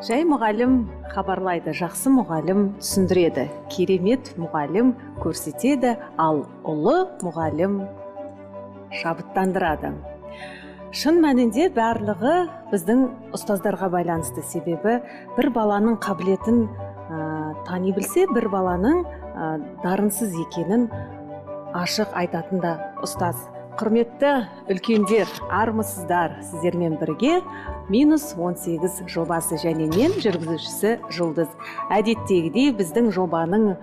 Жай мұғалім хабарлайды, жақсы мұғалім түсіндіреді, керемет мұғалім көрсетеді, ал ұлы мұғалім шабыттандырады. Шын мәнінде барлығы біздің ұстаздарға байланысты, себебі бір баланың қабілетін тани білсе, бір баланың дарынсыз екенін ашық айтатын да ұстаз. Құрметті үлкендер, армысыздар, сіздермен бірге -18 жобасы және мен жүргізушісі Жұлдыз. Әдеттегідей біздің жобаның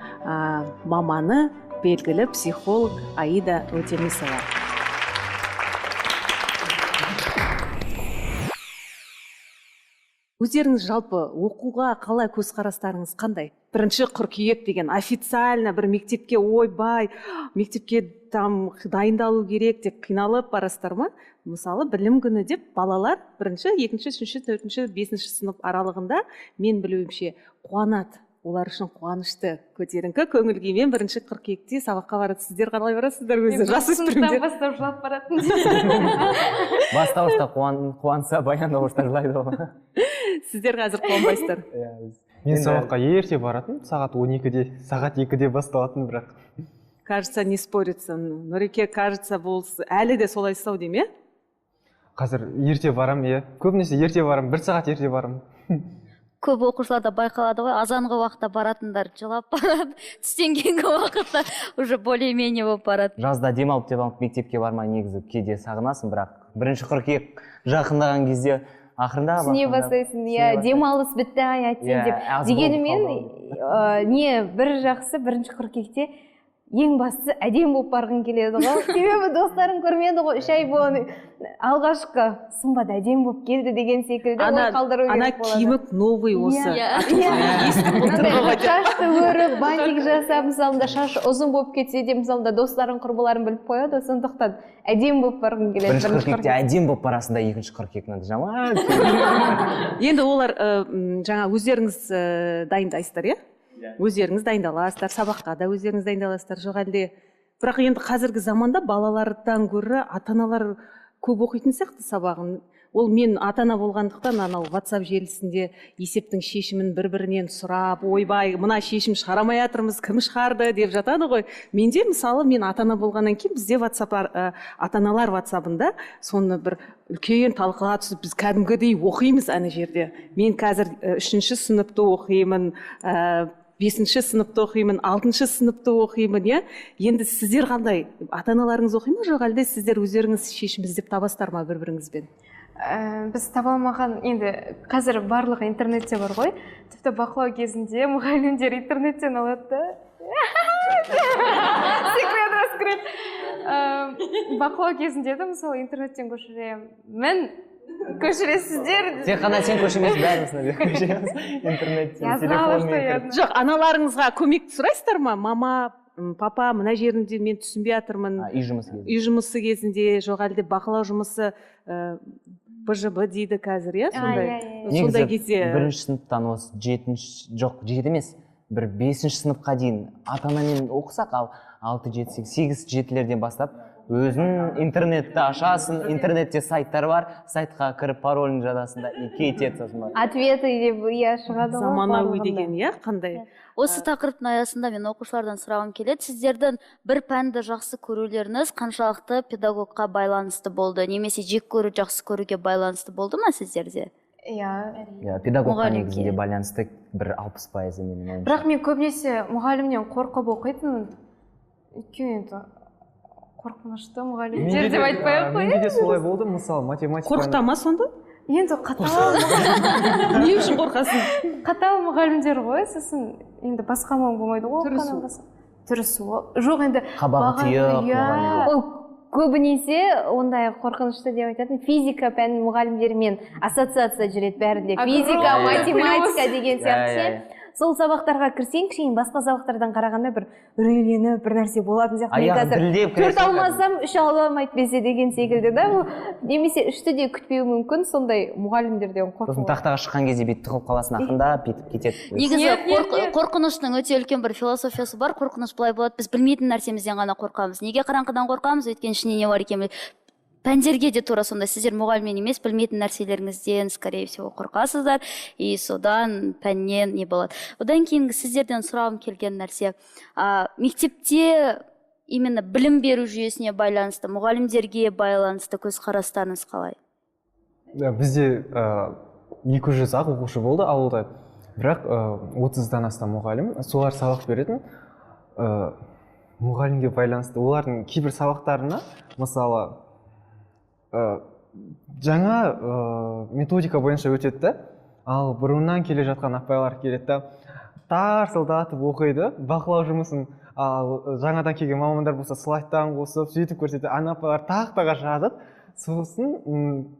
маманы белгілі психолог Аида Өтемісова. Өздеріңіз жалпы оқуға қалай көзқарастарыңыз қандай? Бірінші қыркүйек деген официально бір мектепке ойбай, мектепке там дайындалу керек деп қиналып барасыздар ма? Мысалы, білім күні деп балалар бірінші, екінші, үшінші, төртінші, бесінші сынып аралығында мен білуімше қуанады. Олар үшін қуанышты, көтеріңкі көңіл күймен бірінші қыркүйекте сабаққа барады. Сіздер қалай барасыздар өзі? Жасөспірімдер бастап жылап баратын. Бастауышта қуанса баяндауышта жылайды ғой. Сіздер қазір қуанбайсыздар. Мен сабаққа ерте баратын, сағат 2-де басталатын, бірақ. Кажется, не спорится. Нұреке, кажется, әлі де солай сау дейме? Қазір ерте барам, көбінесе ерте барам, 1 сағат ерте барам. Көп оқушыларда байқалады ғой, азанғы уақытта баратындар жылап барады, түстен кейінгі уақытта уже более-менее болып барады. Жазда демалып мектепке бармай негізі кейде сағынасың, бірақ бірінші қыркүйек жақындаған кезде ақырында түсіне бастайсың, демалыс бітті айтсен деп. Дегенмен, бір жақсы бірінші қыркүйекте ең бастысы әдем болып барғың келеді ғой. Себебі достарын көрмеді ғой, 3 ай бойы алғашқы сымбат әдем болып келді деген секілді ой қалдыру керек болады. Ана киімік новый осы. Шашты өріп, бантик жасап, мысалында шаш ұзын болып кетсе де, мысалында достарын, құрбыларын біліп қояды, сондықтан әдем болып барғың келеді. Бірінші қыркүйекте әдем болып барасың да, екінші қыркүйектен жаман. Енді олар жаңа өздеріңіз дайындайсыздар, өздеріңіз дайындаласыздар, сабаққа да өздеріңіз дайындаласыздар, жоқ әлде. Бірақ енді қазіргі заманда балалардан гөрі ата-аналар көп оқитын сияқты сабағын. Ол мен ата-ана болғандықтан анау WhatsApp желісінде есептің шешімін бір-бірінен сұрап, ойбай, мына шешім шығарамай жатырмыз, кім шығарды деп жатады ғой. Менде мысалы мен ата-ана болғаннан кейін бізде ата-аналар WhatsApp-ында соны бір үлкен талқыға түсіп, біз кәдімгідей оқимыз ана жерде. Мен қазір 3-ші сыныпты оқимын, 5-ші сыныпты оқимын, 6-ші сыныпты оқимын, Енді сіздер қандай? Ата-аналарыңыз оқи ма, жоқ әлде сіздер өздеріңіз шешім іздеп табасыздар ма бір-біріңізбен? Біз таба алмаған, енді қазір барлығы интернетте бар ғой. Тіпті бақылау кезінде мұғалімдер интернеттен алады да. Секрет раскрыт. Бақылау кезінде де мысалы интернеттен көшіремін. Көшіресіздер. Тек қана сен көшірмейсің, бәрімізді көшіреміз. Интернеттен, телефонмен. Жоқ, аналарыңызға көмек сұрайсыздар ма? Мама, папа, мына жерінде мен түсінбей жатырмын. Үй жұмысы кезінде, жоқ әлде бақылау жұмысы БЖБ дейді қазір, сондай кезде. Бірінші сыныптан осы 7 емес, бір 5-ші сыныпқа дейін ата-анамен оқысақ, ал 6-7-8-7-лерден бастап өзің интернетті ашасың, интернетте сайттар бар, сайтқа кіріп паролін жазасың да, кетеді сосын. Ответы деп шығады ғой. Заманауи деген, қандай? Осы тақырыптың аясында мен оқушылардан сұрағым келеді. Сіздердің бір пәнді жақсы көрулеріңіз қаншалықты педагогқа байланысты болды? Немесе жек көру, жақсы көруге байланысты болды ма сіздерде? Педагогқа негізінде байланысты бір 60% менің ойымша. Бірақ мен көбінесе мұғалімнен қорқып оқитын. Өйткені қорқынышты мұғалімдер деп айтпай-ақ қояйын. Менде де солай болды, мысалы математика. Қорқыта ма сонда? Енді қатал. Не үшін қорқасың? Қатал мұғалімдер ғой, сосын енді басқа мұң болмайды ғой. Түрісі ғой. Жоқ енді. Қабағы түйіп. Ол көбінесе ондай қорқынышты деп айтатын. Физика пән мұғалімдермен ассоциация жүреді бәрінде. Физика, математика деген сияқты. Сол сабақтарға кірсең, кішкене басқа сабақтардан қарағанда бір үрейленіп, бір нәрсе болатын сияқты. Мен қазір 4 алмасам, 3 ала алмайды бесе деген секілді да. Немесе 3-ті де күтпеуі мүмкін, сондай мұғалімдерден қорқу. Сосын тақтаға шыққан кезде бет тұқып қаласың, ақырында кетіп кетеді. Негізі қорқыныштың өте үлкен бір философиясы бар. Қорқыныш былай болады, біз білмейтін нәрсемізден ғана қорқамыз. Неге қараңғыдан қорқамыз? Өйткені ішінде не бар екенін пәндерге де тура сондай, сіздер мұғалімнен емес, білмейтін нәрселеріңізден скорее всего қорқасыздар, и содан пәннен не болады. Одан кейінгі сіздерден сұрағым келген нәрсе, мектепте именно білім беру жүйесіне байланысты, мұғалімдерге байланысты көзқарастарыңыз қалай? Бізде 200 ақ оқушы болды ауылда, бірақ 30-дан астам мұғалім, солар сабақ беретін. Мұғалімге байланысты олардың кейбір сабақтарына, мысалы, жаңа методика бойынша өтеді, ал бұрыннан келе жатқан апайлар келеді, тарсылдатып оқиды, бақылау жұмысын, ал жаңадан келген мамандар болса слайдтан қосып, сөйтіп көрсетеді, ана апайлар тақтаға жазып, сосын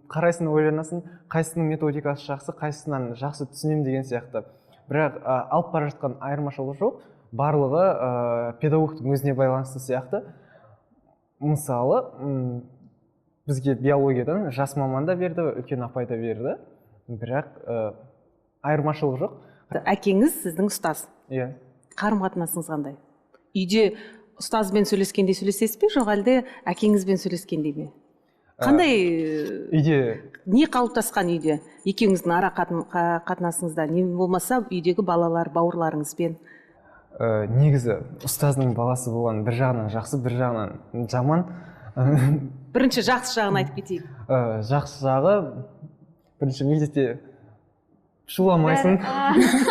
қарайсын, ойланасың, қайсының методикасы жақсы, қайсынан жақсы түсінем деген сияқты. Бірақ алып бара жатқан айырмашылығы жоқ, барлығы педагогтың өзіне байланысты сияқты. Мысалы, бізге биологиядан жас маман да берді, үлкен апай да берді, бірақ айырмашылығы жоқ. Әкеңіз сіздің ұстаз. Иә. Қарым-қатынасыңыз қандай? Үйде ұстазбен сөйлескенде сөйлесесіз бе, жоқ әлде әкеңізбен сөйлескенде ме? Қандай үйде не қалыптасқан үйде? Екеуіңіздің ара қатынасыңызда не болмаса үйдегі балалар, бауырларыңызбен? Негізі ұстаздың баласы болған бір жағынан жақсы, бір жағынан жаман. Бірінші жақсы жағын айтып кетейік. Жақсы жағы, бірінші мектепте шуламайсың,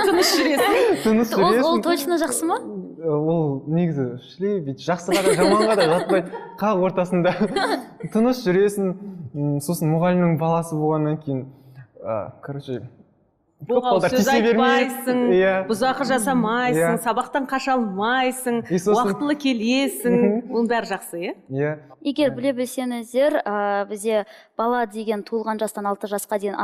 Тыныш жүресің. Ол точно жақсы ма? Ол негізі шлейбит, жақсыға да жаманға да жатпайды, қақ ортасында тыныш жүресің. Сосын мұғалімнің баласы болғаннан кейін, короче, Сөз айтпайсың, бұзақы жасамайсың, сабақтан қаша алмайсың, уақытылы келесің, оның бәрі жақсы, иә? Егер біле білсеңіздер, бізде бала деген туылған жастан 6 жасқа дейін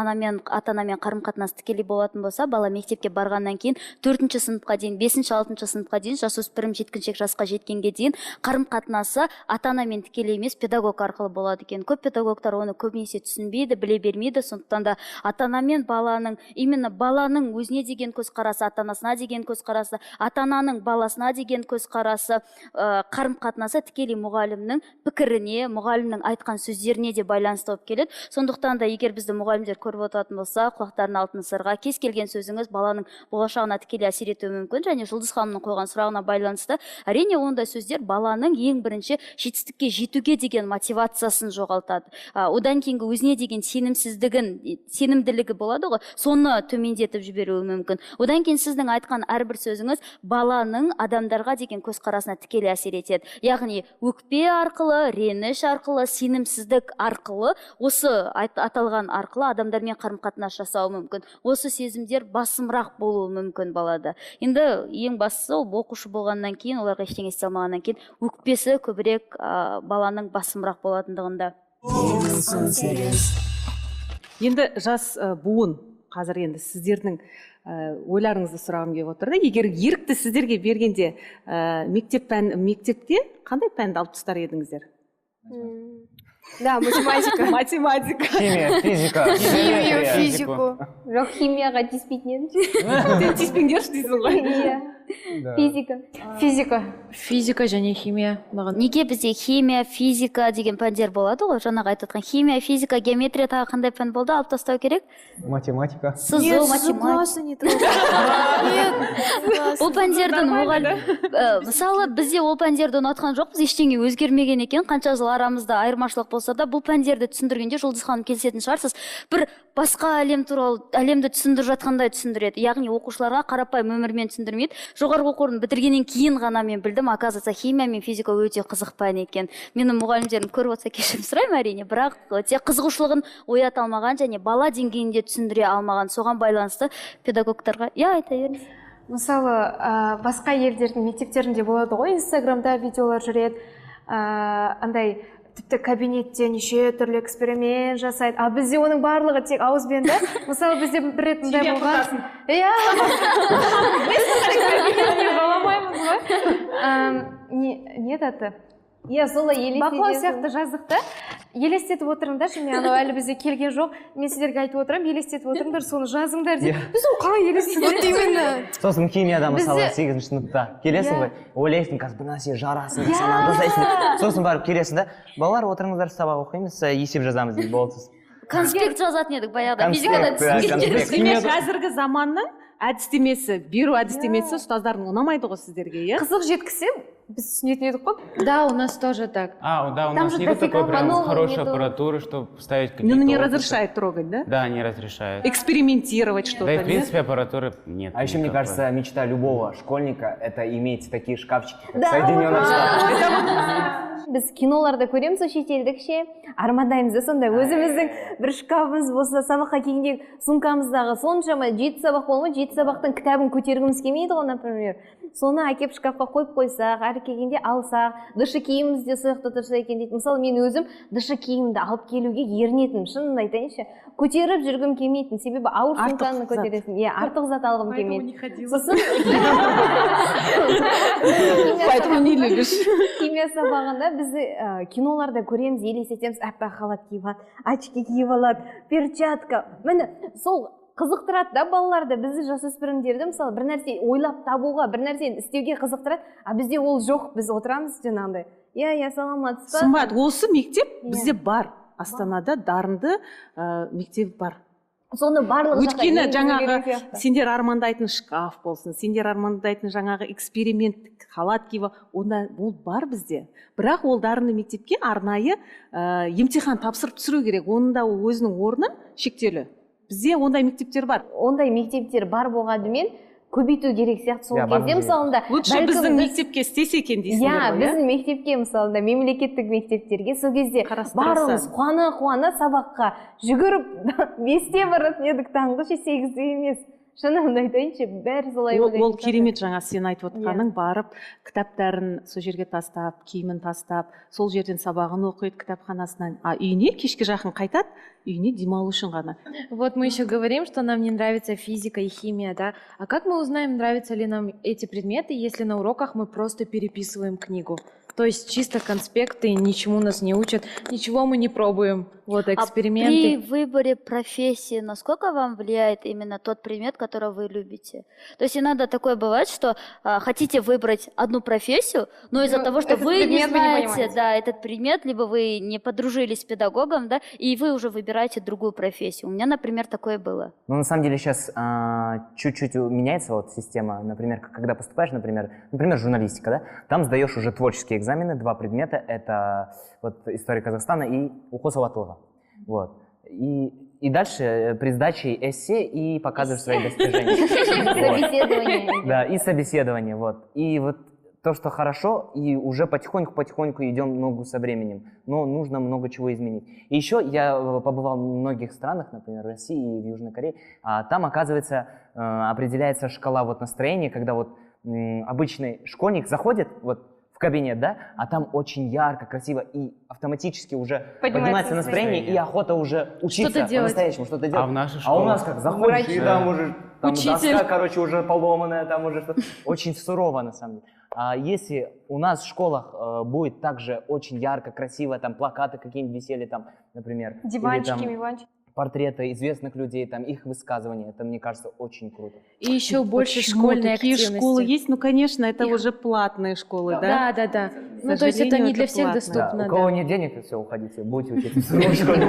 ата-анамен қарым-қатынас тікелей болатын болса, бала мектепке барғаннан кейін 4-ші сыныпқа дейін, 5-6 сыныпқа дейін, жасөспірім жеткіншек жасқа жеткенге дейін қарым-қатынасы ата-анамен тікелей емес, педагог арқылы болады екен. Көп педагогтар оны көбінесе түсінбейді, біле бермейді, сондықтан да ата-анамен баланың, именно баланың өзіне деген көзқарасы, ата-анасына деген көзқарасы, ата-ананың баласына деген көзқарасы, қарым-қатынасы тікелей мұғалімнің пікіріне, мұғалімнің айтқан сөздеріне де байланысты болып келеді. Сондықтан да егер бізді мұғалімдер көріп отыратын болса, құлақтарын алтын сырға, кез келген сөзіңіз баланың болашағына тікелей әсер етуі мүмкін, және Жұлдыз ханымның қойған сұрағына байланысты, әрине ондай сөздер баланың ең бірінші жетістікке жетуге деген мотивациясын жоғалтады. Одан кейінгі өзіне деген сенімділігі болады ғой, соны төмендетіп жіберуі мүмкін. Одан кейін сіздің айтқан әрбір сөзіңіз баланың адамдарға деген көзқарасына тікелей әсер етеді. Яғни өкпе арқылы, реніш арқылы, сенімсіздік арқылы, осы аталған арқылы адамдармен қарым-қатынас жасауы мүмкін. Осы сезімдер басымырақ болуы мүмкін балада. Енді ең бастысы ол оқушы болғаннан кейін, оларға ештеңе істей алмағаннан кейін өкпесі көбірек баланың басымырақ болатындығында. Енді жас буын, қазір енді сіздердің ойларыңызды сұрағым келіп отыр. Егер ерікті сіздерге бергенде мектепте қандай пәнді алып тастар едіңіздер? Да, математика. Математика. Химия, физика. Химию, физику. Жоқ, химияға тиіспейтін едім. Сен тиіспеңдерші дейсің ғой. Иә. Физика және химия. Неге бізде химия, физика деген пәндер болады ғой? Жаңағы айтып жатқан химия, физика, геометрия тағы қандай пән болды? Алып тастау керек? Математика. Сызу, математика. Ол пәндердің мысалы бізде ол пәндерді ұнатқан жоқпыз, ештеңе өзгермеген екен. Қанша жыл арамызда айырмашылық болса да, бұл пәндерді түсіндіргенде Жұлдыз ханым келісетін шығарсыз. Бір басқа әлем туралы, әлемді түсіндіріп жатқандай түсіндіреді. Яғни оқушыларға қарапайым өмірмен түсіндірмейді. Жоғарғы оқу орнын бітіргеннен кейін ғана мен білдім, оказывается, химия мен физика өте қызық пән екен. Менің мұғалімдерім көріп отырса кешірім сұраймын әрине, бірақ тек қызығушылығын оята алмаған және бала деңгейінде түсіндіре алмаған, соған байланысты педагогтарға айта беріңіз. Мысалы, басқа елдердің мектептерінде болады ғой, Инстаграмда видеолар жүреді, андай тіпті кабинетте неше түрлі эксперимент жасайды. А бізде оның барлығы тек ауызбен да. Мысалы, бізде бір рет мындай болған. Иә. Баламаймыз ғой. Не даты? Иә, солай елестейді. Бақылау сияқты жаздық та. елестетіп отырыңдаршы, мен анау әлі бізде келген жоқ, мен сіздерге айтып отырамын, елестетіп отырыңдар, соны жазыңдар деп. Біз ол қалай елестетіп именно. Сосын химияда мысалы 8-ші сыныпта келесің ғой, ойлайсың қазір бір нәрсе жарасын, санаңды жасайсың. Сосын барып келесің да, балалар отырыңыздар, сабақ оқимыз, есеп жазамыз дейді, болды. Конспект жазатын едік баяғыда физикада демек қазіргі заманның әдістемесі, беру әдістемесі ұстаздардың ұнамайды ғой сіздерге, иә? Қызық жеткісе, біз түсінетін едік қой. Да, у нас тоже так. Да, у нас нет такой прям хорошей аппаратуры, чтобы ставить какие-то... Ну, не разрешает трогать, да? Да, не разрешает. Экспериментировать что-то, Да, и в принципе аппаратуры нет. А еще, мне кажется, мечта любого школьника — это иметь такие шкафчики, как Да, в Соединенных Штатах. Біз киноларда көреміз, о шетелдік ше, армандаймыз да сондай, өзіміздің бір шкафымыз болса, сабаққа келгенде сумкамыздағы соншама 7 сабақ болмай, 7 сабақтың кітабын көтергіміз келмейді ғой, например. Соны әкеп шкафқа қойып қойсақ, әрі келгенде алсақ, дышы киіміміз де сояқта тұрса екен дейді. Мысалы, мен өзім дышы киімімді алып келуге ерінетінмін, шынымды айтайыншы. Көтеріп жүргім келмейтін, себебі ауыр сумканы көтересің. Иә, артық зат алғым келмейді. Сосын Поэтому не любишь. химия сабағында біз киноларда көреміз, елестетеміз, аппақ халат киіп алады, очки киіп алады, перчатка. Міне сол қызықтырады да балаларды, бізді жасөспірімдерді мысалы бір нәрсе ойлап табуға, бір нәрсені істеуге қызықтырады, а бізде ол жоқ, біз отырамыз жаңағыдай. Иә, саламатсыз ба? Сымбат, осы мектеп бізде бар. Астанада дарынды мектеп бар. Соны барлық жаққа Өйткені енгізу жаңағы керек сияқты. сендер армандайтын шкаф болсын, сендер армандайтын жаңағы эксперимент халат киіп, онда ол бар бізде. Бірақ ол дарынды мектепке арнайы емтихан тапсырып түсіру керек. Оның да өзінің орны шектеулі. Бізде ондай мектептер бар. Ондай мектептер бар болғанымен көбейту керек сияқты сол кезде мысалында. Лучше біздің мектепке істесе екен дейсіңдер ғой, иә? Біздің мектепке мысалында мемлекеттік мектептерге сол кезде барлығымыз қуана сабаққа жүгіріп 5-те баратын едік, таңғы 8-де емес. Шынымды айтайыншы, бәрі солай ойлайды. Ол керемет, жаңа сен айтып отқаның, барып кітаптарын сол жерге тастап, киімін тастап, сол жерден сабағын оқиды кітапханасынан, а үйіне кешке жақын қайтады, үйіне демалу үшін ғана. Вот мы еще говорим, что нам не нравится физика и химия, да? А как мы узнаем, нравятся ли нам эти предметы, если на уроках мы просто переписываем книгу? То есть чисто конспекты, ничему нас не учат, ничего мы не пробуем. Вот эксперименты. А при выборе профессии насколько вам влияет именно тот предмет, который вы любите? То есть иногда такое бывает, что хотите выбрать одну профессию, но из-за того, что вы не знаете, да, этот предмет, либо вы не подружились с педагогом, да, и вы уже выбираете другую профессию. У меня, например, такое было. Ну, на самом деле сейчас чуть-чуть меняется вот система. Например, когда поступаешь, например, журналистика, да, там сдаешь уже творческие экзамены, 2 предмета, это вот история Казахстана и уход Саватова. Вот. И дальше при сдаче эссе и показываешь свои достижения. Собеседование. Да, и собеседование, вот. И вот то, что хорошо, и уже потихоньку идем ногу со временем. Но нужно много чего изменить. И еще я побывал в многих странах, например, в России и в Южной Корее. Там, оказывается, определяется шкала вот настроения, когда вот обычный школьник заходит вот в кабинет, да, а там очень ярко, красиво, и автоматически уже поднимается настроение, и охота уже учиться по-настоящему, что-то делать. А в нашей школе? А у нас как, заходишь, и там уже там доска, короче, уже поломанная, там уже что-то. Очень сурово, на самом деле. А если у нас в школах будет также очень ярко, красиво, там плакаты какие-нибудь висели, там, например, Диванчики, миванчики. Портреты известных людей, там их высказывания, это, мне кажется, очень круто. И еще больше школьной такие активности. школы есть? Ну, конечно, это уже платные школы, да? Да. Ну, то есть это не для всех доступно. Да. У кого нет денег, все, уходите, будете учиться в школе.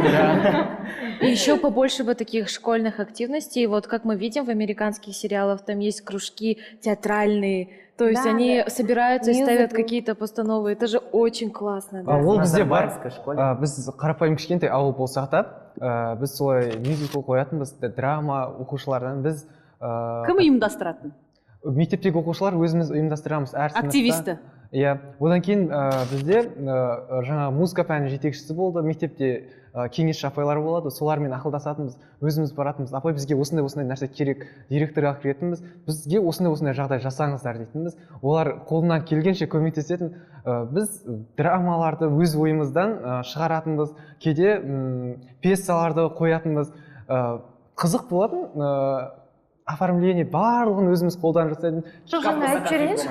И еще побольше бы таких школьных активностей. Вот как мы видим в американских сериалах, там есть кружки театральные. То есть они собираются и ставят какие-то постановы. Это же очень классно. Ол бізде бар. Біз қарапайым кішкентай ауыл болсақ та, біз солай мюзикл қоятынбыз, драма оқушылардан. Біз кім ұйымдастыратын? Мектептегі оқушылар өзіміз ұйымдастырамыз әр сыныпта. Активисті. Иә, одан кейін бізде жаңа музыка пәнінің жетекшісі болды, мектепте кеңесші апайлар болады, солармен ақылдасатынбыз, өзіміз баратынбыз. Апай, бізге осындай нәрсе керек, директорға кіретінбіз, бізге осындай жағдай жасаңыздар дейтінбіз. Олар қолынан келгенше көмектесетін. Біз драмаларды өз ойымыздан шығаратынбыз, кейде пьесаларды қоятынбыз. Қызық болатын, оформление барлығын өзіміз қолданып жасайтын. Жоқ, жаңа айтып жіберейінші.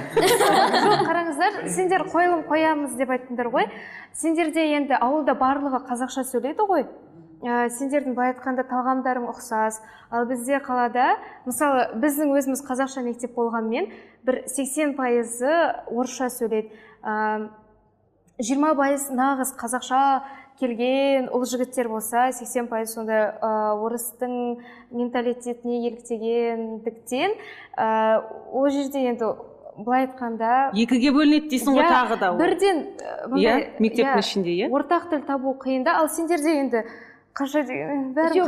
Жоқ, қараңыздар, сендер қойылым қоямыз деп айттыңдар ғой. Сендерде енді ауылда барлығы қазақша сөйлейді ғой. Сендердің былай айтқанда талғамдарың ұқсас. Ал бізде қалада, мысалы, біздің өзіміз қазақша мектеп болғанмен, бір 80% орысша сөйлейді. 20% нағыз қазақша келген ұл жігіттер болса, 80% сонда орыстың менталитетіне еліктегендіктен, ол жерде енді былай айтқанда екіге бөлінеді дейсің ғой тағы да. Бірден мектептің ішінде, иә? Ортақ тіл табу қиында, ал сендерде енді қанша деген тағы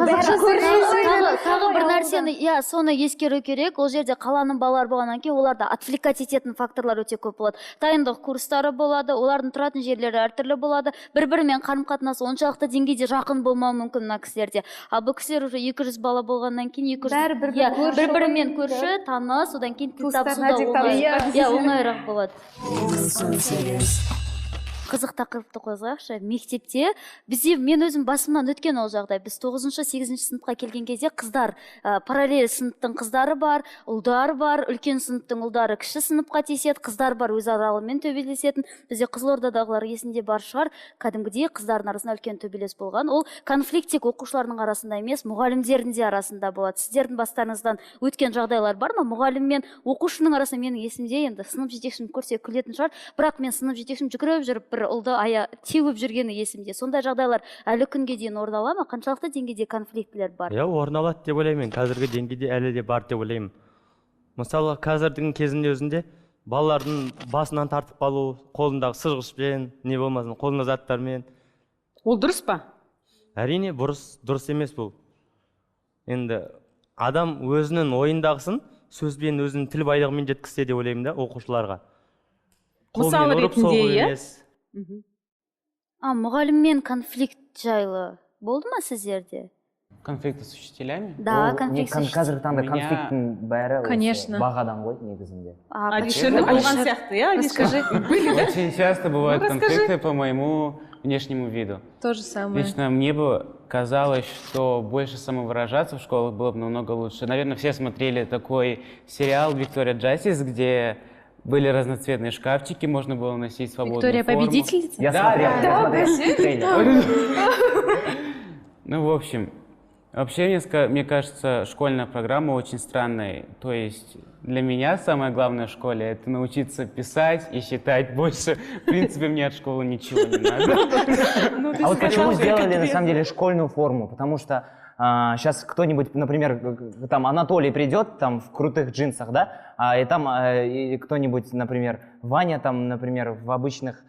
бір нәрсені соны ескеру керек. Ол жерде қаланың балалары болғаннан кейін оларда отвлекать ететін факторлар өте көп болады. Дайындық курстары болады, олардың тұратын жерлері әртүрлі болады, бір-бірімен қарым-қатынасы оншалықты деңгейде жақын болмауы мүмкін мына кісілерде. Ал бұл кісілер уже 200 бала болғаннан кейін бір-бірімен көрші, таныс, одан кейін тіл табысуда оңайырақ болады. Қызық тақырыпты қозғайықшы. Мектепте мен өзім басымнан өткен ол жағдай. Біз 9-8 сыныпқа келген кезде қыздар, параллель сыныптың қыздары бар, ұлдар бар, үлкен сыныптың ұлдары кіші сыныпқа тиіседі, қыздар бар өз аралымен төбелесетін. Бізде Қызылордадағылар есінде бар шығар, кәдімгідей қыздардың арасында үлкен төбелес болған. Ол конфликт тек оқушылардың арасында емес, мұғалімдердің де арасында болады. Сіздердің бастарыңыздан өткен жағдайлар бар ма? Мұғалім мен оқушының арасында менің есімде енді сынып жетекшім көрсе күлетін шығар, бірақ мен сынып жетекшім жүгіріп жүріп бір ұлды теуіп жүргені есімде. Сондай жағдайлар әлі күнге дейін орын ала ма? Қаншалықты деңгейде конфликтлер бар? Орын алады деп ойлаймын. Қазіргі деңгейде әлі де бар деп ойлаймын. Мысалы, қазірдің кезінде өзінде балалардың басынан тартып қалу, қолындағы сырғышпен, не болмасын, қолында заттармен. Ол дұрыс па? Әрине, дұрыс емес бұл. Енді адам өзінің ойындағысын сөзбен, өзінің тіл байлығымен жеткізсе деп ойлаймын да, оқушыларға. Мысалы ретінде, мұғаліммен конфликт жайлы болды ма сіздерде? Конфликты с учителями? Да, конфликт с учителями. Қазіргі таңда конфликттің бәрі бағадан ғой негізінде. Алишерде болған сияқты, Алиш, скажи. Очень часто бывают конфликты по моему внешнему виду. То же самое. Лично мне бы казалось, что больше самовыражаться в школах было бы намного лучше. Наверное, все смотрели такой сериал «Виктория Джастис», где были разноцветные шкафчики, можно было носить свободную Виктория форму. победительница? Я смотрел. Ну, в общем, вообще, мне кажется, школьная программа очень странная. То есть для меня самое главное в школе — это научиться писать и считать. Больше, в принципе, мне от школы ничего не надо. А вот почему сделали, на самом деле, школьную форму? Потому что сейчас кто-нибудь, например, там Анатолий придет там в крутых джинсах, да, и там кто-нибудь, например, Ваня там, например, в обычных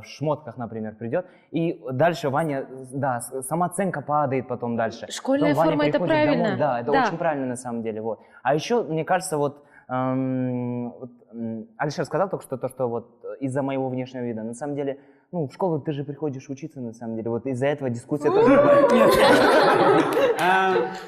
шмотках, например, придет, и дальше Ваня, да, самооценка падает потом дальше. Школьная форма — это правильно. Домой, да, это очень правильно на самом деле, вот. А еще, мне кажется, вот Алишер сказал только что то, что вот из-за моего внешнего вида, на самом деле, ну, в школу ты же приходишь учиться, на самом деле. Вот из-за этого дискуссия тоже бывает.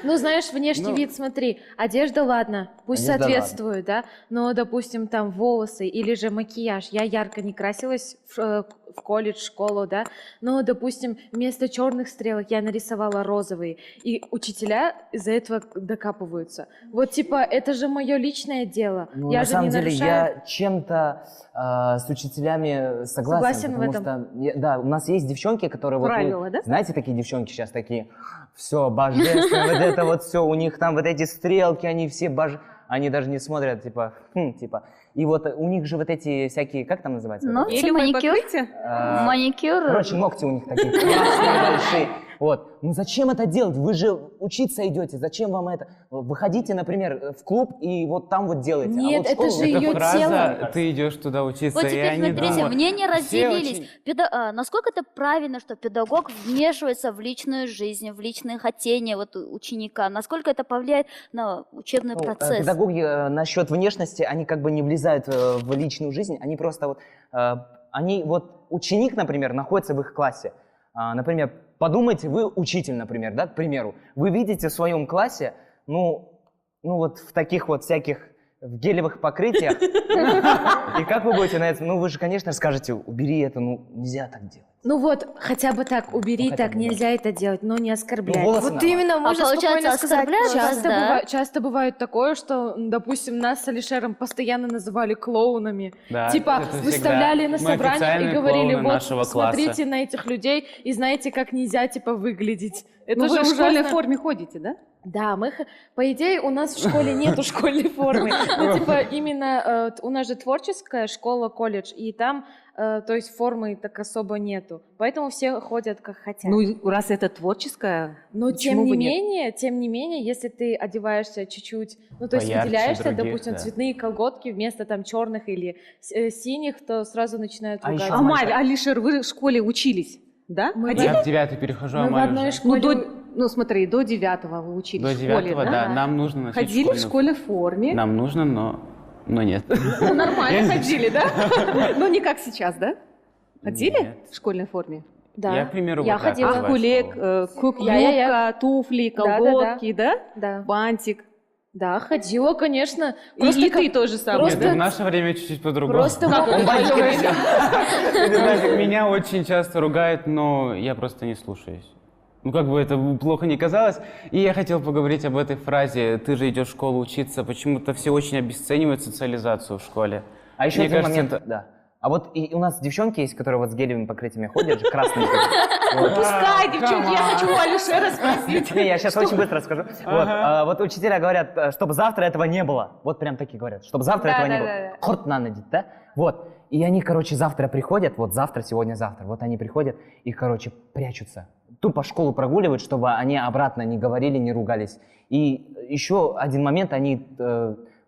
Ну, знаешь, внешний вид, смотри, одежда, ладно, пусть соответствует, да, но, допустим, там волосы или же макияж. Я ярко не красилась в колледж, в школу, да, но, допустим, вместо черных стрелок я нарисовала розовые. И учителя из-за этого докапываются. Вот, типа, это же мое личное дело. Ну, я на же самом не деле, нарушаю. я чем-то с учителями согласен, Согласен в потому этом. что, да, у нас есть девчонки, которые Правила, вот, да? знаете, такие девчонки сейчас такие, все, божественно, вот это вот все, у них там вот эти стрелки, они все они даже не смотрят, типа, и вот у них же вот эти всякие, как там называется? Ногти, маникюр. Маникюр. Короче, ногти у них такие красные, большие. Вот. Ну зачем это делать? Вы же учиться идете, зачем вам это? Выходите, например, в клуб и вот там вот делаете. Нет, а вот это же Эта ее фраза тело. «ты идешь туда учиться», Вот и теперь они смотрите, думают, мнения все разделились. Насколько это правильно, что педагог вмешивается в личную жизнь, в личные хотения вот ученика? Насколько это повлияет на учебный процесс? Педагоги насчет внешности, они как бы не влезают в личную жизнь, они просто вот, вот ученик, например, находится в их классе. Например, подумайте, вы учитель, например, да, к примеру, вы видите в своем классе, ну вот в таких вот всяких в гелевых покрытиях, и как вы будете на это, ну вы же, конечно, скажете, убери это, ну нельзя так делать. Ну вот, хотя бы так, убери, хотя так бы, нельзя это делать, но не оскорблять. волосы Вот именно, можно получается, спокойно сказать. оскорбляют просто. вас, да? Часто бывает такое, что, допустим, нас с Алишером постоянно называли клоунами. Да, Типа, это выставляли всегда. на Мы собраниях и официальные говорили, клоуны вот, нашего смотрите класса. на этих людей и знаете, как нельзя, типа, выглядеть. Это Ну, же вы в школьной ужасно. форме ходите, да? Да, по идее, у нас в школе нету школьной формы. Ну, типа, именно у нас же творческая школа, колледж, и там, то есть, формы так особо нету. Поэтому все ходят как хотят. Ну, и раз это творческое, Но почему бы нет? тем не менее, если ты одеваешься чуть-чуть, ну то есть Поярче выделяешься, других, допустим, да. цветные колготки вместо там черных или синих, то сразу начинают А ругать. еще Амаль, Алишер, вы в школе учились, да? Я в 9 перехожу, а Мы в Амаль одной уже. школе. Ну, смотри, до 9-го вы учились До в школе, 9, да? Нам нужно носить Ходили в школьной форме? Нам нужно, но нет. Ну, нормально ходили, да? Ну, не как сейчас, да? Ходили Нет. в школьной форме? Да. Я, к примеру, Я вот так ходила. называю Кулек, школу. юбка, туфли, колготки, да? Да. Бантик. Да, ходила, конечно. И ты тоже самое. Нет, в наше время чуть-чуть по-другому. Просто вот Знаете, меня очень часто ругают, но я просто не слушаюсь. Ну, как бы это плохо не казалось. И я хотел поговорить об этой фразе «ты же идешь в школу учиться». Почему-то все очень обесценивают социализацию в школе. А еще Мне один кажется, момент, да. А вот и у нас девчонки есть, которые вот с гелевыми покрытиями ходят, же красные. Пускай, девчонки, я хочу у Алишера спросить. Не, я сейчас очень быстро расскажу. Вот учителя говорят, чтобы завтра этого не было. Вот прям такие говорят, чтобы завтра этого не было. Хорт на ноги, да? Вот. И они, короче, завтра приходят, вот завтра, сегодня-завтра. Вот они приходят и, короче, прячутся. Тупо школу прогуливают, чтобы они обратно не говорили, не ругались. И еще один момент, они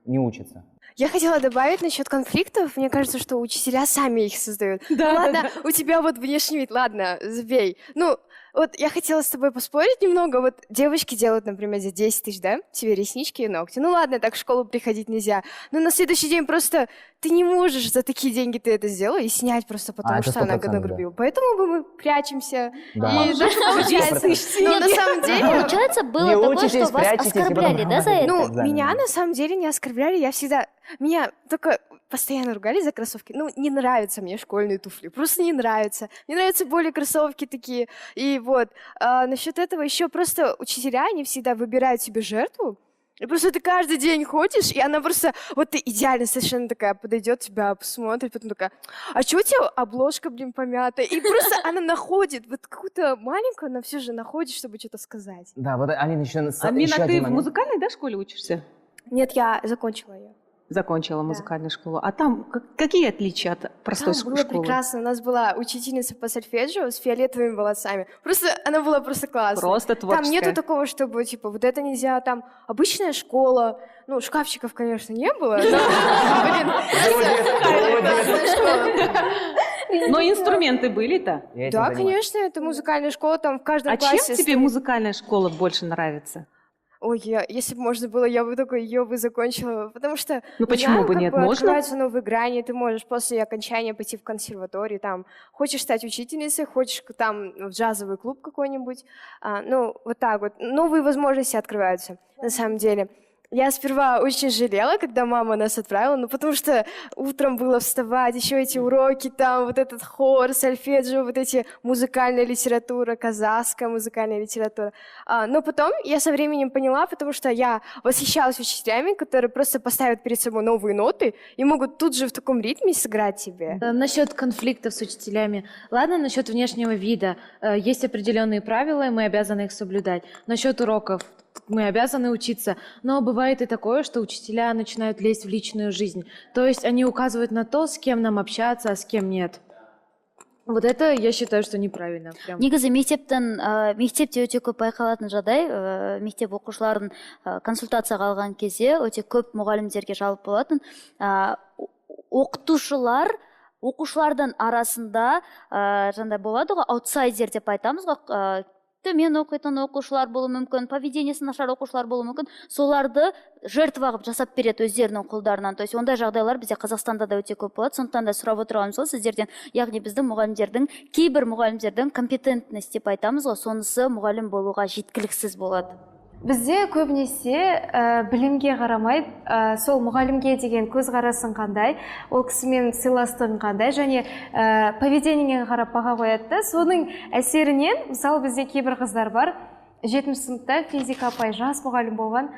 не учатся. Я хотела добавить насчет конфликтов. Мне кажется, что учителя сами их создают. Да, Ну, ладно, у тебя вот внешний вид, ладно, забей. Ну, вот я хотела с тобой поспорить немного. Вот девочки делают, например, за 10 тысяч, да, тебе реснички и ногти. Ну ладно, так в школу приходить нельзя. Но на следующий день просто ты не можешь за такие деньги ты это сделала и снять просто потому, это что она 100%, нагрубила. Поэтому мы прячемся. Да. И даже получается. Но на самом деле... Получается, было Не такое, учитесь, что вас прячетесь, и потом оскорбляли, да, за это? Ну, экзамены. меня на самом деле не оскорбляли, я всегда... Меня только постоянно ругали за кроссовки. Ну, не нравятся мне школьные туфли, просто не нравятся. Мне нравятся более кроссовки такие. И вот, насчет этого еще просто учителя, они всегда выбирают себе жертву. И просто ты каждый день ходишь, и она просто, вот ты идеально совершенно такая, подойдет тебя, посмотрит, потом такая, а что у тебя обложка, блин, помятая? И просто она находит, вот какую-то маленькую, она все же находит, чтобы что-то сказать. Да, вот, Алина, еще Амина, еще ты один в момент. музыкальной, да, школе учишься? Нет, я закончила ее. Закончила музыкальную школу. А там какие отличия от простой Там было школы? прекрасно. У нас была учительница по сольфеджио с фиолетовыми волосами. Просто она была просто классная. Просто Там творческая. нету такого, чтобы, типа, вот это нельзя, там обычная школа. Ну, шкафчиков, конечно, не было. Блин, классная школа. Но инструменты были-то. Я этим Да, занимаюсь. конечно, это музыкальная школа, там в каждом А чем классе... тебе музыкальная школа больше нравится? Ой, если бы можно было, я бы только ее бы закончила, потому что... Ну, почему бы как нет? бы Можно? Открываются новые грани, ты можешь после окончания пойти в консерваторию, там, хочешь стать учительницей, хочешь там в джазовый клуб какой-нибудь, ну, вот так вот. Новые возможности открываются, на самом деле. Я сперва очень жалела, когда мама нас отправила, ну, потому что утром было вставать, еще эти уроки, там, вот этот хор, сольфеджио, вот эти музыкальная литература, казахская музыкальная литература. Но потом я со временем поняла, потому что я восхищалась учителями, которые просто поставят перед собой новые ноты и могут тут же в таком ритме сыграть тебе. Насчет конфликтов с учителями. Ладно, насчет внешнего вида. Есть определенные правила, и мы обязаны их соблюдать. Насчет уроков. Мы обязаны учиться. Но бывает и такое, что учителя начинают лезть в личную жизнь. То есть они указывают на то, с кем нам общаться, а с кем нет. Вот это, я считаю, что неправильно. Прям. Негізі мектепте өте көп байқалатын жағдай, мектеп оқушыларын консультацияға алған кезде өте көп мұғалімдерге жалпы болатын. Оқушылардан арасында жаңағыдай болады ғой, аутсайдер деп айтамыз ғой, төмен оқитын оқушылар болуы мүмкін, поведениесі нашар оқушылар болуы мүмкін, соларды жертва қылып жасап береді өздерінің қолдарынан. То есть ондай жағдайлар бізде Қазақстанда да өте көп болады. Сондықтан да сұрап отырғанымыз сол сіздерден, яғни біздің мұғалімдердің, кейбір мұғалімдердің компетентность деп айтамыз ғой, сонысы мұғалім болуға жеткіліксіз болады. Бізде көбінесе білімге қарамайды, сол мұғалімге деген көзқарасын қандай, ол кісімен сыйластығын қандай, және поведениеге қарап баға қояды да. Соның әсерінен, мысалы бізде кейбір қыздар бар, 7-ші сыныпта физика апай жас мұғалім болған,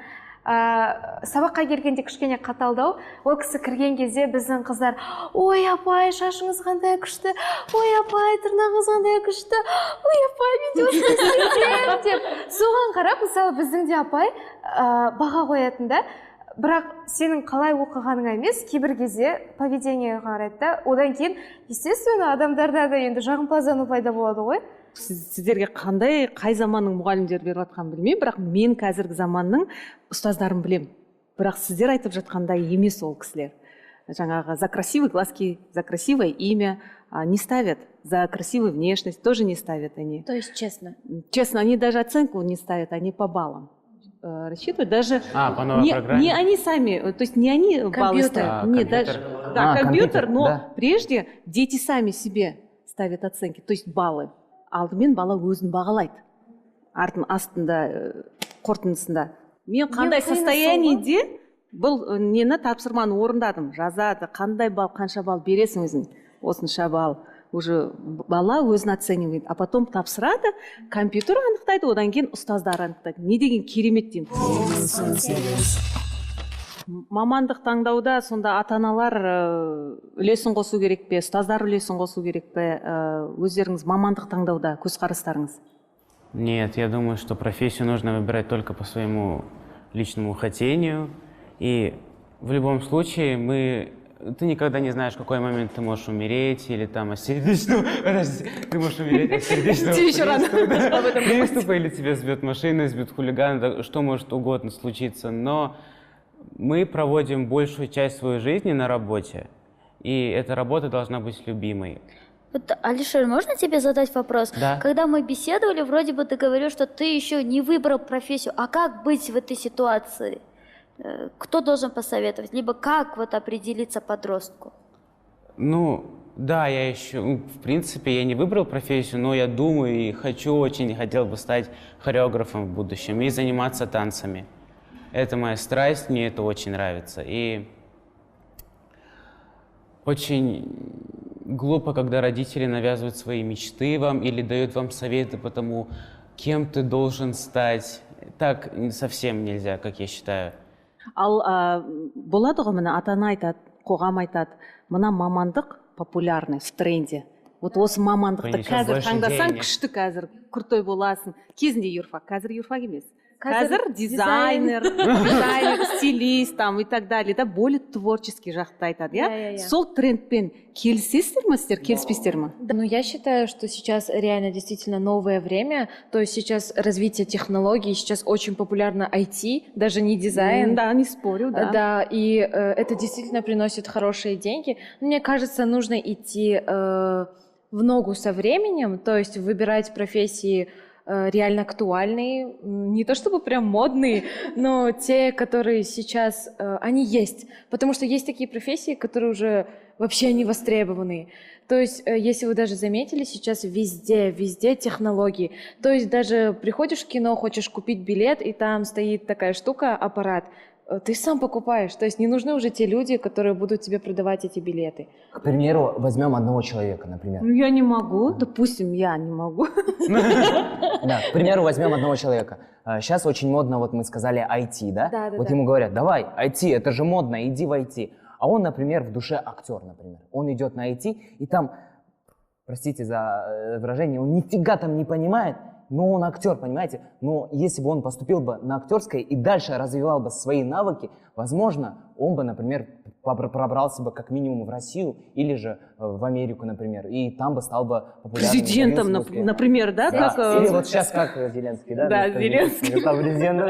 сабаққа келгенде кішкене қаталдау, ол кісі кірген кезде біздің қыздар: ой апай, шашыңыз қандай күшті, ой апай, тырнағыңыз қандай күшті, ой апай, мен де осыны істесем деп соған қарап, мысалы біздің де апай баға қоятын да. Бірақ сенің қалай оқығаныңа емес, кейбір кезде поведениеге қарайды да. Одан кейін, естественно, адамдарда да енді жағымпаздану пайда болады ғой. Сіздерге қай заманның мұғалімдер беріп жатқанын білмеймін, бірақ мен қазіргі заманның ұстаздарын білем. Бірақ сіздер айтып жатқандай емес ол кісілер. Жаңағы за красивые глазки, за красивое имя не ставят, за красивую внешность тоже не ставят они. То есть честно? Честно, они даже оценку не ставят, они по баллам рассчитывают. Даже по новой программе? Не они сами, то есть не они баллы ставят. Нет, даже, да, компьютер, но да. Прежде дети сами себе ставят оценки, то есть баллы. Алдымен бала өзін бағалайды. Астында, қорытындысында. Мен қандай состояниеде бұл нені тапсырманы орындадым, жазады, қандай балл, қанша балл бересің өзің, осынша балл. Уже бала өзін оценивает, а потом тапсырады, компьютер анықтайды, одан кейін ұстаздар анықтайды. Не деген керемет деймін. Мамандық таңдауда сонда ата-аналар үлесін қосу керек пе, ұстаздар үлесін қосу керек пе, өздеріңіз мамандық таңдауда көзқарастарыңыз? Нет, я думаю, что профессию нужно выбирать только по своему личному хотению. И в любом случае ты никогда не знаешь, в какой момент ты можешь умереть, или там от сердечного... Ты можешь умереть от сердечного приступа, или тебя сбьет машина, сбьет хулиган, что может угодно случиться. Но мы проводим большую часть своей жизни на работе, и эта работа должна быть любимой. Вот, Алишер, можно тебе задать вопрос? Да. Когда мы беседовали, вроде бы ты говорил, что ты еще не выбрал профессию. А как быть в этой ситуации? Кто должен посоветовать? Либо как вот определиться подростку? Ну, да, я еще, в принципе, я не выбрал профессию, но я думаю и очень хотел бы стать хореографом в будущем и заниматься танцами. Это моя страсть, мне это очень нравится. И очень глупо, когда родители навязывают свои мечты вам или дают вам советы по тому, кем ты должен стать. Так совсем нельзя, как я считаю. Ал болады ғой, мына ата-ана айтады, қоғам айтады, мына мамандық популярный, в тренде. Вот осы мамандықты қазір таңдасаң, күшті қазір, крутой боласың. Кезінде юрфак, қазір юрфак емес. Қазір дизайнер, стилист там и так далее, да, более творческий жақты айтады, я? Сол трендпен келісесіздер ме сіздер, келіспейсіздер ме? Ну, я считаю, что сейчас реально действительно новое время, то есть сейчас развитие технологий, сейчас очень популярно IT, даже не дизайн. Да, не спорю, да. Да, и это действительно приносит хорошие деньги. Мне кажется, нужно идти в ногу со временем, то есть выбирать профессии реально актуальные, не то чтобы прям модные, но те, которые сейчас, они есть. Потому что есть такие профессии, которые уже вообще не востребованы. То есть, если вы даже заметили, сейчас везде технологии. То есть даже приходишь в кино, хочешь купить билет, и там стоит такая штука, аппарат. Ты сам покупаешь. То есть не нужны уже те люди, которые будут тебе продавать эти билеты. К примеру, возьмем одного человека, например. Ну, я не могу. Допустим, я не могу. Да, к примеру, возьмем одного человека. Сейчас очень модно, вот мы сказали, IT, да? Да. Вот ему говорят, давай, IT, это же модно, иди в IT. А он, например, в душе актер, например. Он идет на IT, и там, простите за выражение, он нифига там не понимает, но он актер, понимаете? Но если бы он поступил бы на актерское и дальше развивал бы свои навыки, возможно, он бы, например, пробрался бы как минимум в Россию или же в Америку, например, и там бы стал бы популярным. Президентом, например, да? Да. Как, или вот сейчас как Зеленский, да? Да, Зеленский. Стал президентом.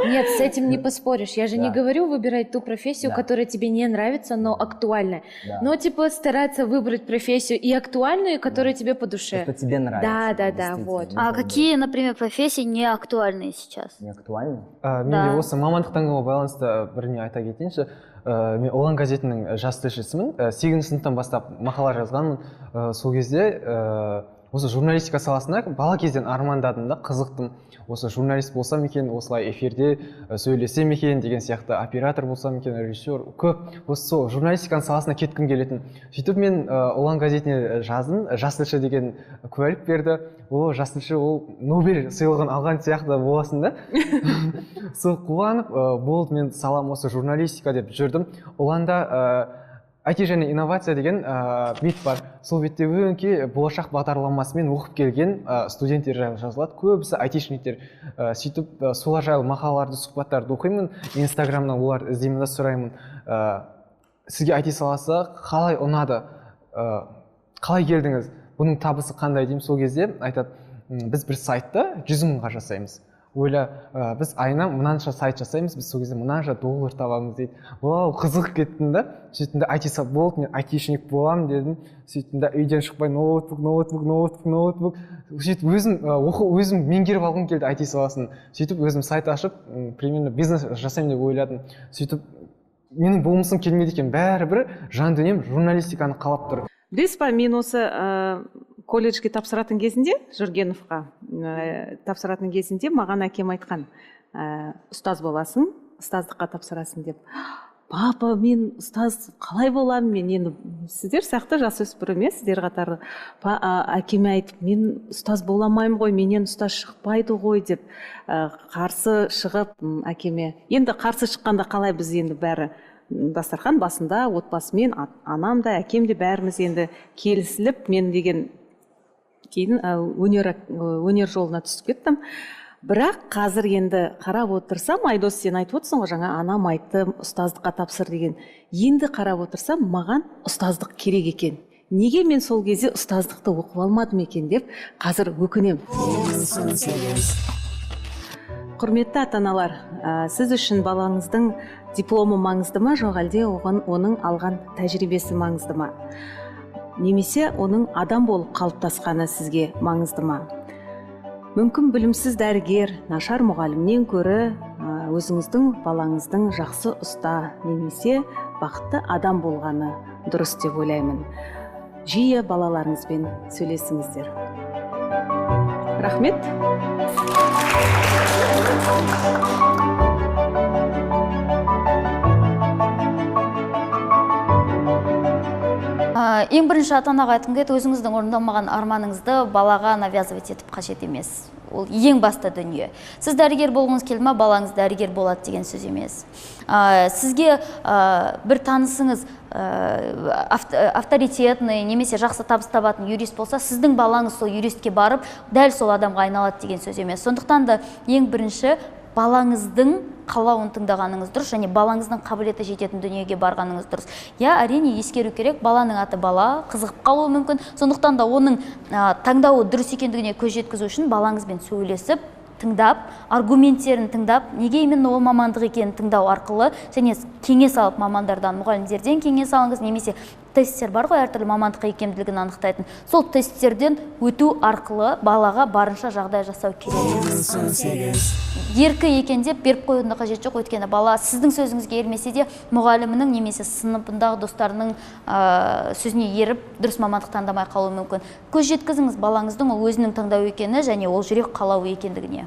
Нет, с этим не поспоришь. Я же не говорю выбирать ту профессию, которая тебе не нравится, но актуальная. Да. Но типа стараться выбрать профессию и актуальную, и которая тебе по душе. Что тебе нравится. Да, вот. А какие, например, профессии не актуальные сейчас? Не актуальны? Менде осы мамандық таңдауға байланысты біріне айта кетейінші. Мен Олан газетінің жас тілшісімін. 8-ші сыныптан бастап мақала жазғанмын. Сол кезде осы журналистика саласына бала кезден армандадым да, қызықтым. Осы журналист болсам екен, осылай эфирде сөйлесем екен деген сияқты, оператор болсам екен, режиссер, көп осы сол журналистиканың саласына кеткім келетін. Сөйтіп мен ұлан газетіне жаздым, жас тілші деген куәлік берді. Жас тілші ол Нобель сыйлығын алған сияқты боласың да. Сол қуанып, болды, мен салам осы журналистика деп жүрдім. Ұланда IT және инновация деген бет бар. Сол бетте өңке болашақ бағдарламасымен оқып келген студенттер жайлы жазылады. Көбісі айтишниктер. Сөйтіп солар жайлы мақалаларды, сұхбаттарды оқимын. Инстаграмнан олар іздеймін да сұраймын. Сізге IT саласы қалай ұнады? Қалай келдіңіз? Бұның табысы қандай деймін. Сол кезде айтады, біз бір сайтты 100 мыңға жасаймыз. Ойла, біз айына мынанша сайт жасаймыз, біз сол кезде мынанша $, табамыз дейді. Вау, қызық кеттім да. Сөйтінде IT болды, мен айтишник боламын дедім. Сөйтінде үйден шықпай ноутбук. Сөйтіп өзім меңгеріп алғым келді IT саласын. Сөйтіп өзім сайт ашып, примерно бизнес жасаймын деп ойладым. Сөйтіп менің болмысым келмейді екен, бәрібір жан дүнием журналистиканы қалап тұр. Білесіз ба, мен осы колледжге тапсыратын кезінде, Жүргеновқа тапсыратын кезінде маған әкем айтқан, ұстаз боласың, ұстаздыққа тапсырасың деп. Папа, мен ұстаз қалай боламын? Мен енді сіздер сияқты жасөспірім емес, сіздер қатарлы. Әкеме айтып, мен ұстаз боламаймын ғой, менен ұстаз шықпайды ғой деп қарсы шығып әкеме. Енді қарсы шыққанда қалай біз енді бәрі дастархан басында отбасымен, анам да, әкем де бәріміз енді келісіліп, мен деген кейін өнер жолына түсіп кеттім. Бірақ қазір енді қарап отырсам, Айдос, сен айтып отырсың ғой, жаңа анам айтты ұстаздыққа тапсыр деген. Енді қарап отырсам, маған ұстаздық керек екен. Неге мен сол кезде ұстаздықты оқып алмадым екен деп қазір өкінем. Құрметті ата-аналар, сіз үшін балаңыздың дипломы маңызды ма, жоқ әлде оның алған тәжірибесі маңызды ма? Немесе оның адам болып қалыптасқаны сізге маңызды ма? Мүмкін білімсіз дәрігер, нашар мұғалімнен көрі өзіңіздің балаңыздың жақсы ұста немесе бақытты адам болғаны дұрыс деп ойлаймын. Жиі балаларыңызбен сөйлесіңіздер. Рахмет. Ең бірінші ата-анаға айтқым келеді, өзіңіздің орындалмаған арманыңызды балаға навязывать етіп қажет емес. Ол ең басты дүние. Сіз дәрігер болғыңыз келді ме, балаңыз дәрігер болады деген сөз емес. Сізге бір танысыңыз авторитетный немесе жақсы табыс табатын юрист болса, сіздің балаңыз сол юристке барып, дәл сол адамға айналады деген сөз емес. Сондықтан да ең бірінші балаңыздың қалауын тыңдағаныңыз дұрыс, және балаңыздың қабілеті жететін дүниеге барғаныңыз дұрыс. Әрине ескеру керек, баланың аты бала, қызығып қалуы мүмкін. Сондықтан да оның таңдауы дұрыс екендігіне көз жеткізу үшін балаңызбен сөйлесіп, тыңдап, аргументтерін тыңдап, неге именно ол мамандық екенін тыңдау арқылы, және кеңес алып мамандардан, мұғалімдерден кеңес алыңыз, немесе тесттер бар ғой, әртүрлі мамандыққа икемділігін анықтайтын. Сол тесттерден өту арқылы балаға барынша жағдай жасау керек. Еркі екен деп беріп қоюдың қажет жоқ, өйткені бала сіздің сөзіңізге ермесе де мұғалімінің немесе сыныпындағы достарының сөзіне еріп дұрыс мамандық таңдамай қалуы мүмкін. Көз жеткізіңіз балаңыздың ол өзінің таңдауы екені және ол жүрек қалауы екендігіне.